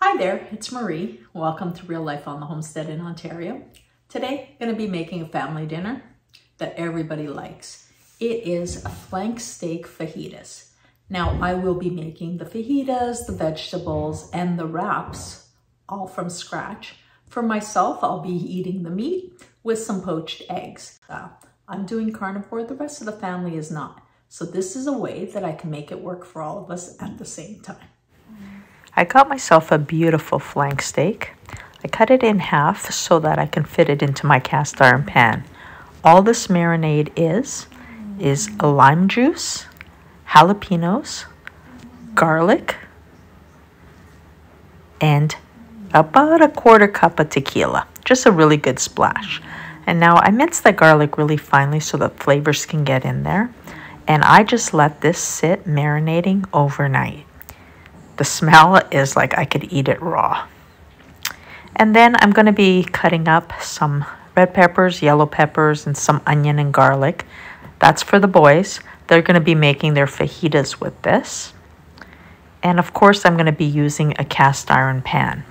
Hi there, it's Marie. Welcome to Real Life on the Homestead in Ontario. Today, I'm going to be making a family dinner that everybody likes. It is a flank steak fajitas. Now, I will be making the fajitas, the vegetables, and the wraps all from scratch. For myself, I'll be eating the meat with some poached eggs. I'm doing carnivore, the rest of the family is not. So this is a way that I can make it work for all of us at the same time. I got myself a beautiful flank steak. I cut it in half so that I can fit it into my cast iron pan. All this marinade is lime juice, jalapeños, garlic, and about a quarter cup of tequila. Just a really good splash. And now I mince the garlic really finely so the flavors can get in there. And I just let this sit marinating overnight. The smell is like I could eat it raw. And then I'm going to be cutting up some red peppers, yellow peppers, and some onion and garlic. That's for the boys. They're going to be making their fajitas with this. And of course, I'm going to be using a cast iron pan.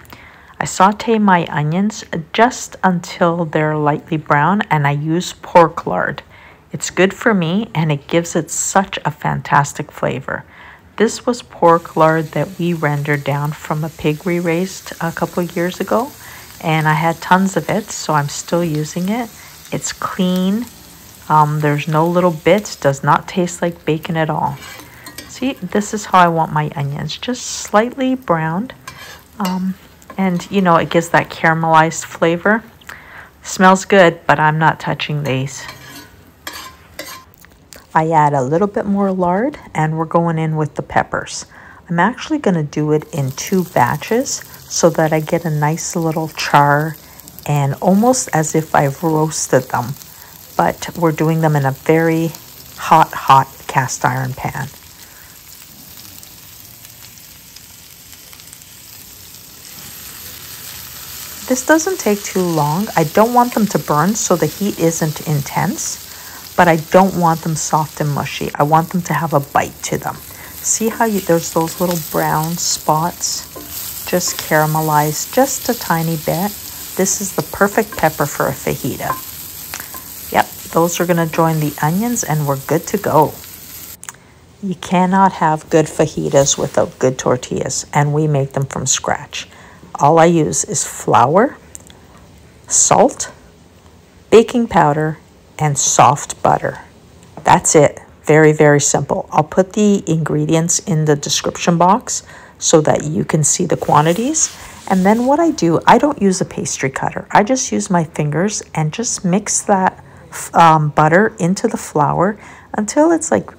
I saute my onions just until they're lightly brown, and I use pork lard. It's good for me, and it gives it such a fantastic flavor. This was pork lard that we rendered down from a pig we raised a couple of years ago, and I had tons of it, so I'm still using it. It's clean. There's no little bits. Does not taste like bacon at all. See, this is how I want my onions, just slightly browned, and you know, it gives that caramelized flavor. Smells good, but I'm not touching these. I add a little bit more lard, and we're going in with the peppers. I'm actually going to do it in 2 batches so that I get a nice little char and almost as if I've roasted them. But we're doing them in a very hot cast iron pan. This doesn't take too long. I don't want them to burn so the heat isn't intense. But I don't want them soft and mushy. I want them to have a bite to them. See how there's those little brown spots? Just caramelized just a tiny bit. This is the perfect pepper for a fajita. Yep, those are gonna join the onions and we're good to go. You cannot have good fajitas without good tortillas, and we make them from scratch. All I use is flour, salt, baking powder, and soft butter. That's it. Very, very simple. I'll put the ingredients in the description box so that you can see the quantities. And then what I do, I don't use a pastry cutter. I just use my fingers and just mix that butter into the flour until it's like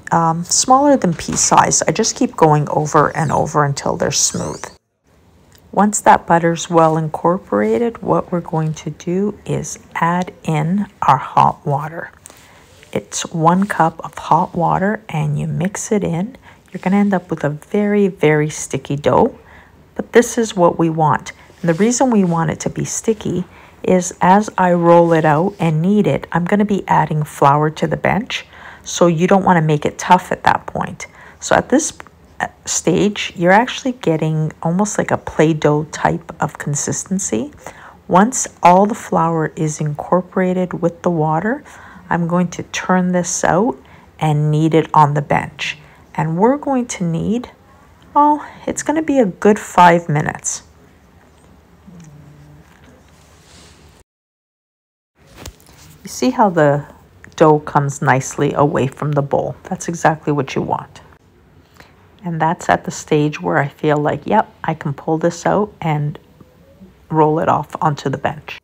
smaller than pea size. I just keep going over and over until they're smooth. Once that butter's well incorporated, what we're going to do is add in our hot water. It's 1 cup of hot water, and you mix it in. You're going to end up with a very, very sticky dough, but this is what we want. And the reason we want it to be sticky is as I roll it out and knead it, I'm going to be adding flour to the bench, so you don't want to make it tough at that point. So at this stage, you're actually getting almost like a Play-Doh type of consistency. Once all the flour is incorporated with the water, I'm going to turn this out and knead it on the bench. And we're going to knead, it's going to be a good 5 minutes. You see how the dough comes nicely away from the bowl? That's exactly what you want. And that's at the stage where I feel like, yep, I can pull this out and roll it off onto the bench.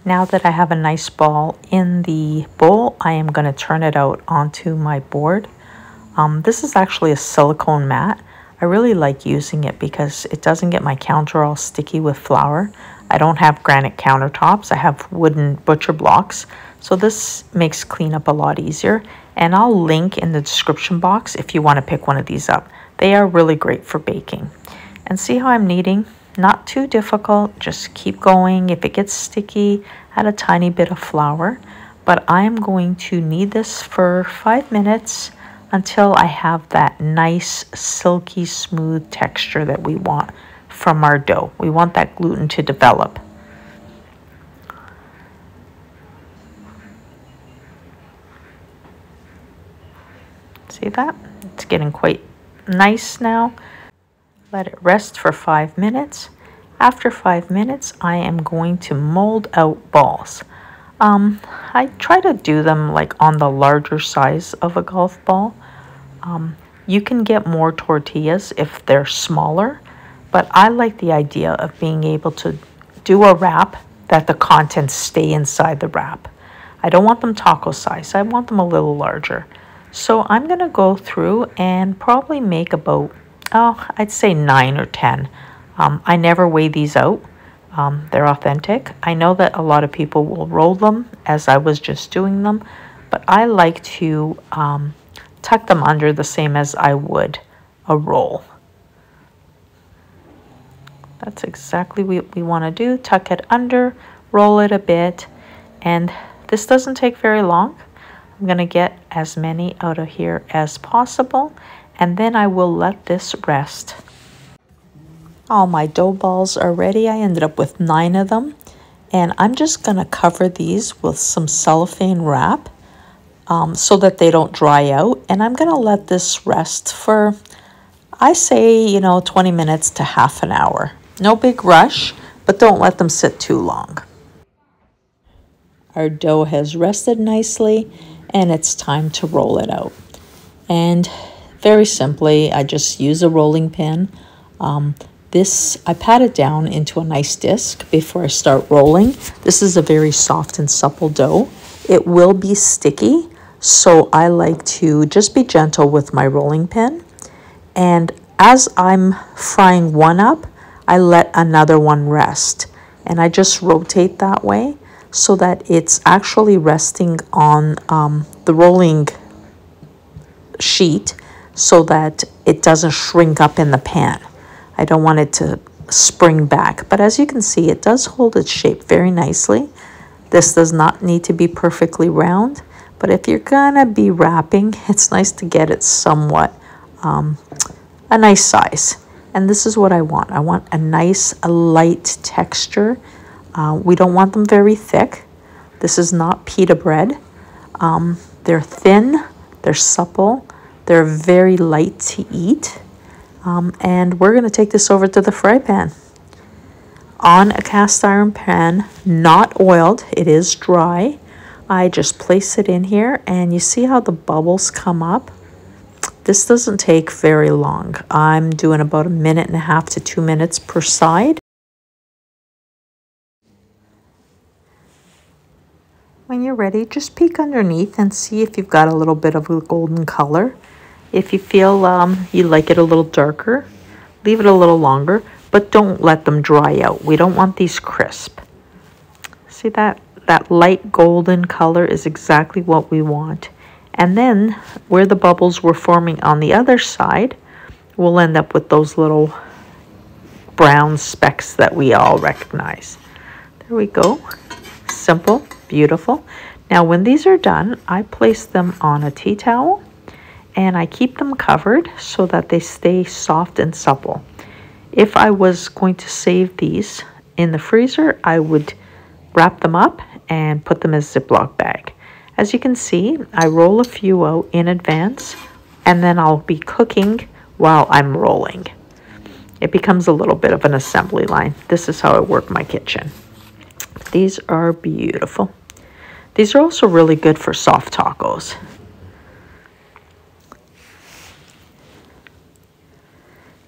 Now that I have a nice ball in the bowl, I am going to turn it out onto my board. This is actually a silicone mat. I really like using it because it doesn't get my counter all sticky with flour. I don't have granite countertops. I have wooden butcher blocks. So this makes cleanup a lot easier. And I'll link in the description box if you want to pick one of these up. They are really great for baking. And see how I'm kneading? Not too difficult. Just keep going. If it gets sticky, add a tiny bit of flour. But I'm going to knead this for 5 minutes until I have that nice silky smooth texture that we want from our dough. We want that gluten to develop. See that? It's getting quite nice now. Let it rest for 5 minutes. After 5 minutes, I am going to mold out balls. I try to do them like on the larger size of a golf ball. You can get more tortillas if they're smaller, but I like the idea of being able to do a wrap that the contents stay inside the wrap. I don't want them taco size. I want them a little larger. So I'm going to go through and probably make about, I'd say 9 or 10. I never weigh these out. They're authentic. I know that a lot of people will roll them as I was just doing them, but I like to tuck them under the same as I would a roll. That's exactly what we want to do. Tuck it under, roll it a bit, and this doesn't take very long. I'm going to get as many out of here as possible, and then I will let this rest. All my dough balls are ready. I ended up with 9 of them, and I'm just going to cover these with some cellophane wrap so that they don't dry out, and I'm going to let this rest for, I say, 20 minutes to half an hour. No big rush, but don't let them sit too long. Our dough has rested nicely, and it's time to roll it out. And very simply, I just use a rolling pin. I pat it down into a nice disc before I start rolling. This is a very soft and supple dough. It will be sticky, so I like to just be gentle with my rolling pin. And as I'm frying one up, I let another one rest. And I just rotate that way so that it's actually resting on the rolling sheet so that it doesn't shrink up in the pan. I don't want it to spring back, but as you can see, it does hold its shape very nicely. This does not need to be perfectly round, but if you're gonna be wrapping, it's nice to get it somewhat a nice size. And this is what I want. I want a nice, light texture. We don't want them very thick. This is not pita bread. They're thin, they're supple, they're very light to eat. And we're going to take this over to the fry pan. On a cast iron pan, not oiled, it is dry. I just place it in here, and you see how the bubbles come up? This doesn't take very long. I'm doing about 1.5 to 2 minutes per side. When you're ready, just peek underneath and see if you've got a little bit of a golden color. If you feel you like it a little darker, leave it a little longer, but don't let them dry out. We don't want these crisp. See that? That light golden color is exactly what we want. And then where the bubbles were forming on the other side, we'll end up with those little brown specks that we all recognize. There we go. Simple, beautiful. Now when these are done, I place them on a tea towel, and I keep them covered so that they stay soft and supple. If I was going to save these in the freezer, I would wrap them up and put them in a Ziploc bag. As you can see, I roll a few out in advance, and then I'll be cooking while I'm rolling. It becomes a little bit of an assembly line. This is how I work my kitchen. These are beautiful. These are also really good for soft tacos.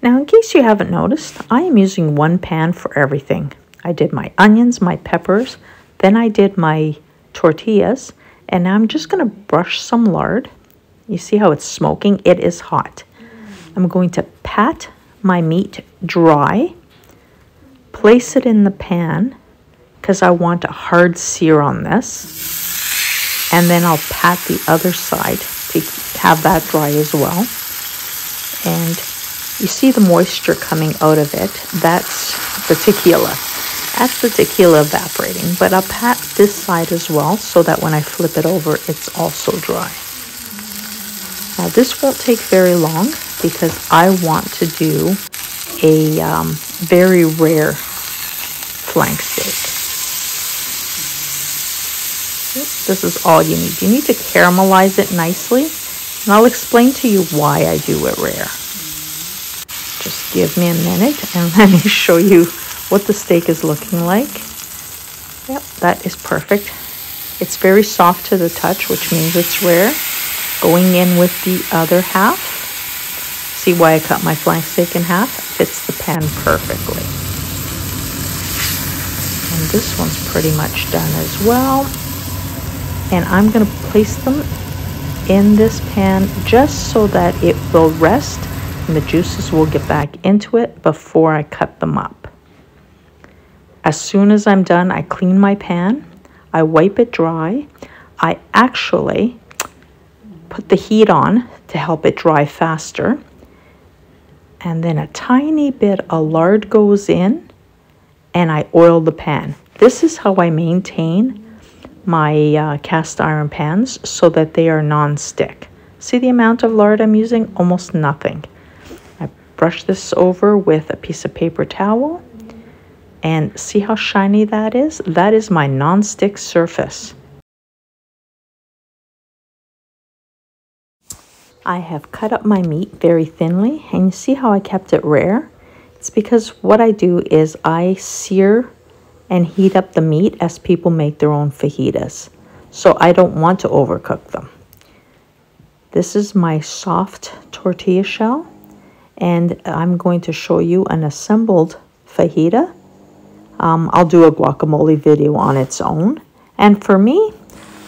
Now, in case you haven't noticed, I am using one pan for everything. I did my onions, my peppers, then I did my tortillas, and now I'm just going to brush some lard. You see how it's smoking? It is hot. I'm going to pat my meat dry, place it in the pan, because I want a hard sear on this, and then I'll pat the other side to have that dry as well. And you see the moisture coming out of it. That's the tequila. That's the tequila evaporating. But I'll pat this side as well so that when I flip it over, it's also dry. Now this won't take very long because I want to do a very rare flank steak. This is all you need. You need to caramelize it nicely, and I'll explain to you why I do it rare. Just give me a minute and let me show you what the steak is looking like. Yep, that is perfect. It's very soft to the touch, which means it's rare. Going in with the other half. See why I cut my flank steak in half? Fits the pan perfectly. And this one's pretty much done as well. And I'm going to place them in this pan just so that it will rest and the juices will get back into it before I cut them up. As soon as I'm done, I clean my pan, I wipe it dry. I actually put the heat on to help it dry faster. And then a tiny bit of lard goes in and I oil the pan. This is how I maintain my cast iron pans so that they are non-stick. See the amount of lard I'm using? Almost nothing. I brush this over with a piece of paper towel and see how shiny that is? That is my non-stick surface. I have cut up my meat very thinly, and you see how I kept it rare? It's because what I do is I sear and heat up the meat as people make their own fajitas. So I don't want to overcook them. This is my soft tortilla shell, and I'm going to show you an assembled fajita. I'll do a guacamole video on its own. And for me,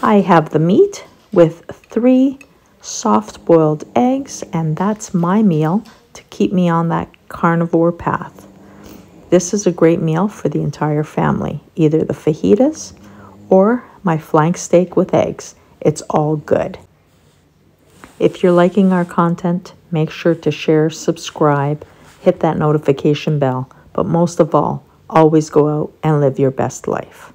I have the meat with 3 soft boiled eggs, and that's my meal to keep me on that carnivore path. This is a great meal for the entire family, either the fajitas or my flank steak with eggs. It's all good. If you're liking our content, make sure to share, subscribe, hit that notification bell, but most of all, always go out and live your best life.